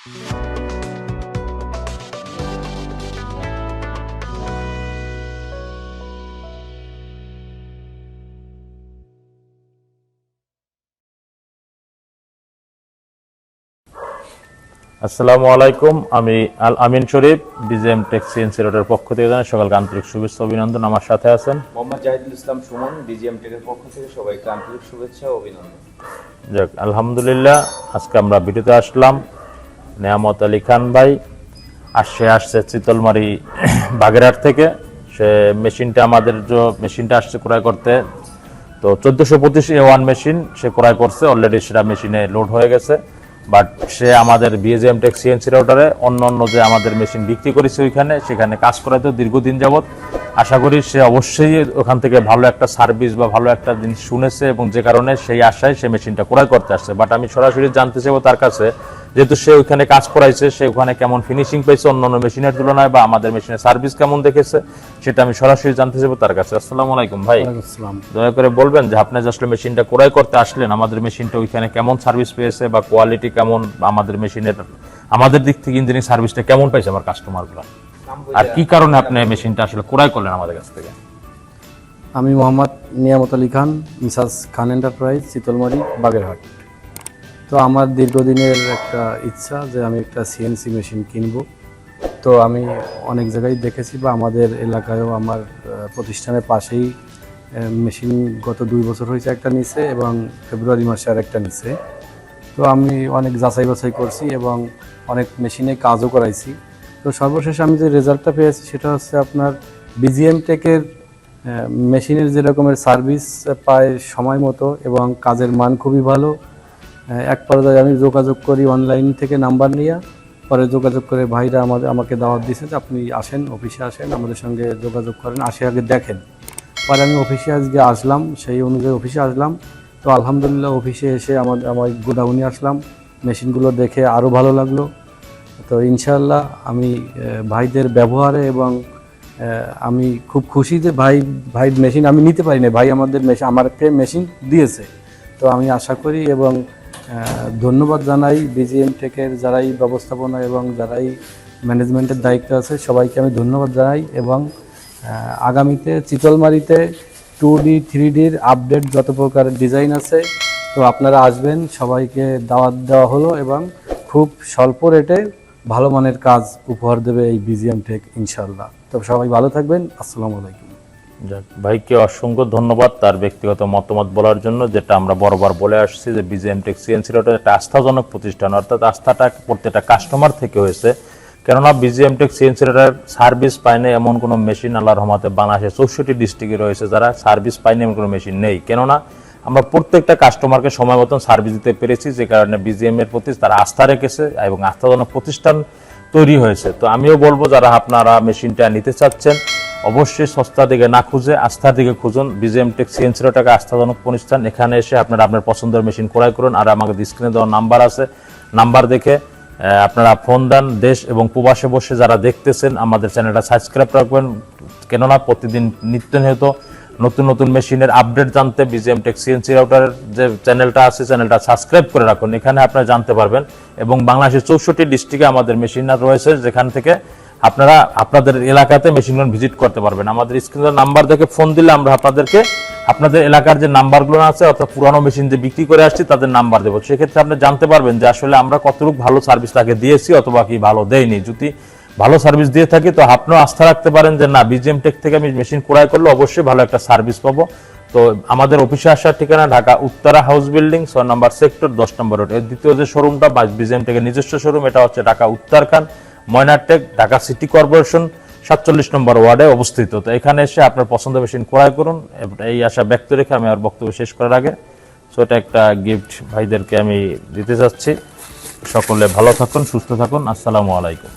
আসসালামু আলাইকুম, আমি আল আমিন শরীফ, বিজিএম টেক সিএনসি রোডের পক্ষ থেকে জানাই সকালকে আন্তরিক শুভেচ্ছা অভিনন্দন। আমার সাথে আছেন মোহাম্মদ জাহিদুল ইসলাম সুমন, বিজিএম টেকের পক্ষ থেকে সবাইকে আন্তরিক শুভেচ্ছা ও অভিনন্দন। যাক, আলহামদুলিল্লাহ, আজকে আমরা ভিডিওতে আসলাম নেয়ামত আলী খান ভাই আসছে চিতলমারি বাগেরহাট থেকে। সে মেশিনটা মেশিনটা আসছে ক্রয় করতে। তো 1425 A1 মেশিন সে ক্রয় করছে, অলরেডি সেটা মেশিনে লোড হয়ে গেছে। বাট সে আমাদের বিজিএম টেক সিএনসি রাউটারে অন্য যে আমাদের মেশিন বিক্রি করেছে সেখানে কাজ করাতে দীর্ঘদিন যাবত। আশা করি সে অবশ্যই ওখান থেকে ভালো একটা সার্ভিস বা ভালো একটা জিনিস শুনেছে, এবং যে কারণে সেই আশায় সে মেশিনটা ক্রয় করতে আসছে। বাট আমি সরাসরি জানতে চাইবো তার কাছে, যেহেতু সে ওইখানে কাজ করাইছে, সে ওখানে কেমন ফিনিশিং পেয়েছে অন্যান্য মেশিনের তুলনায়, বা আমাদের মেশিনের সার্ভিস কেমন দেখেছে, সেটা আমি সরাসরি জানতে চাইবো তার কাছে। আসসালামু আলাইকুম ভাই, দয়া করে বলবেন যে আপনি যে আসলে মেশিনটা ক্রয় করতে আসলেন, আমাদের মেশিনটা ওইখানে কেমন সার্ভিস পেয়েছে বা কোয়ালিটি কেমন, আমাদের মেশিনের আমাদের দিক থেকে ইঞ্জিনিয়ারিং সার্ভিসটা কেমন পাইছে আমার কাস্টমারগুলো, আর কি কারণে আপনি মেশিনটা আসলে ক্রয় করলেন আমাদের কাছ থেকে। আমি মোহাম্মদ নিয়ামত আলী খান, মিসাস খান এন্টারপ্রাইজ, চিতলমারি, বাগেরহাট। তো আমার দীর্ঘদিনের একটা ইচ্ছা যে আমি একটা সিএনসি মেশিন কিনব। তো আমি অনেক জায়গায় দেখেছি, বা আমাদের এলাকায়ও আমার প্রতিষ্ঠানের পাশেই মেশিন গত 2 বছর হয়েছে একটা নিচে, এবং ফেব্রুয়ারি মাসে আর একটা নিচে। তো আমি অনেক যাচাই বাছাই করছি এবং অনেক মেশিনে কাজও করাইছি। তো সর্বশেষ আমি যে রেজাল্টটা পেয়েছি সেটা হচ্ছে আপনার বিজিএম টেকের মেশিনের যে রকমের সার্ভিস পায় সময় মতো, এবং কাজের মান খুবই ভালো। এক পর্যায়ে আমি যোগাযোগ করি অনলাইন থেকে নাম্বার নিয়ে, পরে যোগাযোগ করে ভাইরা আমাকে দাওয়াত দিয়েছে যে আপনি আসেন, অফিসে আসেন, আমাদের সঙ্গে যোগাযোগ করেন, আগে দেখেন। পরে আমি অফিসে আজকে আসলাম, সেই অনুযায়ী অফিসে আসলাম। তো আলহামদুলিল্লাহ আমার এসে আমার গোডাউনে আসলাম, মেশিনগুলো দেখে আরও ভালো লাগলো। তো ইনশাআল্লাহ আমি ভাইদের ব্যবহারে এবং আমি খুব খুশি যে ভাই মেশিন আমি নিতে পারি না, ভাই আমাকে মেশিন দিয়েছে। তো আমি আশা করি এবং ধন্যবাদ জানাই বিজিএম টেকের যারাই ব্যবস্থাপনা এবং যারাই ম্যানেজমেন্টের দায়িত্ব আছে, সবাইকে আমি ধন্যবাদ জানাই। এবং আগামীতে চিতলমারিতে 2D 3Dর আপডেট যত প্রকারের ডিজাইন আছে, তো আপনারা আসবেন, সবাইকে দাওয়াত দেওয়া হলো, এবং খুব স্বল্প রেটে ভালো মানের কাজ উপহার দেবে এই বিজিএম টেক ইনশাআল্লাহ। তো সবাই ভালো থাকবেন, আসসালামু আলাইকুম। ভাইকে অসংখ্য ধন্যবাদ তার ব্যক্তিগত মতামত বলার জন্য। যেটা আমরা বরাবর বলে আসছি যে বিজিএম টেক সিএনসি রাউটার একটা আস্থাজনক প্রতিষ্ঠান, অর্থাৎ আস্থাটা প্রত্যেকটা কাস্টমার থেকে হয়েছে। কেননা BGM tech CNC router service পায়নি এমন কোনো মেশিন আল্লাহর রহমতে বাংলাদেশের 64 ডিস্ট্রিক্টে রয়েছে যারা সার্ভিস পায়নি এমন কোনো মেশিন নেই। কেননা আমরা প্রত্যেকটা কাস্টমারকে সময় মতন সার্ভিস দিতে পেরেছি, যে কারণে বিজিএম এর প্রতি তারা আস্থা রেখেছে এবং আস্থাজনক প্রতিষ্ঠান তৈরি হয়েছে। তো আমিও বলবো যারা আপনারা মেশিনটা নিতে চাচ্ছেন, অবশ্যই সস্তা দিকে না খুঁজে আস্থার দিকে খুঁজুন। বিজিএম টেক সিএনসি রাউটার আস্থাজনক প্রতিষ্ঠান, এখানে এসে আপনারা আপনার পছন্দের মেশিন ক্রয় করুন। আর আমাদের স্ক্রিনে দেওয়া নাম্বার আছে, নাম্বার দেখে আপনারা ফোন দেন। দেশ এবং প্রবাসে বসে যারা দেখতেছেন, আমাদের চ্যানেলটা সাবস্ক্রাইব রাখবেন, কেননা প্রতিদিন নিত্য নিয়ত নতুন নতুন মেশিনের আপডেট জানতে বিজিএম টেক সিএনসি রাউটারের যে চ্যানেলটা আছে, চ্যানেলটা সাবস্ক্রাইব করে রাখুন। এখানে আপনারা জানতে পারবেন, এবং বাংলাদেশের 64 ডিস্ট্রিক্টে আমাদের মেশিনার রয়েছে, যেখান থেকে আপনারা আপনাদের এলাকাতে মেশিনগুলো ভিজিট করতে পারবেন। আমাদের স্ক্রিনের নাম্বার দেখে ফোন দিলে আমরা আপনাদেরকে আপনাদের এলাকার যে নাম্বারগুলো আছে, অর্থাৎ পুরানো মেশিন যে বিক্রি করে আসছি তাদের নাম্বার দেবো। সেক্ষেত্রে আপনি জানতে পারবেন যে আসলে আমরা কতটুকু ভালো সার্ভিস তাকে দিয়েছি অথবা কি ভালো দেয়নি। যদি ভালো সার্ভিস দিয়ে থাকি তো আপনিও আস্থা রাখতে পারেন যে না, বিজিএম টেক থেকে আমি মেশিন ক্রয় করলে অবশ্যই ভালো একটা সার্ভিস পাবো। তো আমাদের অফিসে আসার ঠিকানা ঢাকা উত্তরা হাউস বিল্ডিং 6 নম্বর সেক্টর 10 নম্বর রোড। এর দ্বিতীয় যে শোরুমটা বিজিএম টেকের নিজস্ব শোরুম, এটা হচ্ছে ঢাকা উত্তরখান ময়নারটেক, ঢাকা সিটি কর্পোরেশন 47 নম্বর ওয়ার্ডে অবস্থিত। তো এখানে এসে আপনার পছন্দের মেশিন ক্রয় করুন। এই আশা ব্যক্ত রেখে আমি আর বক্তব্য শেষ করার আগে এটা একটা গিফট ভাইদেরকে আমি দিতে চাচ্ছি। সকলে ভালো থাকুন, সুস্থ থাকুন। আসসালামু আলাইকুম।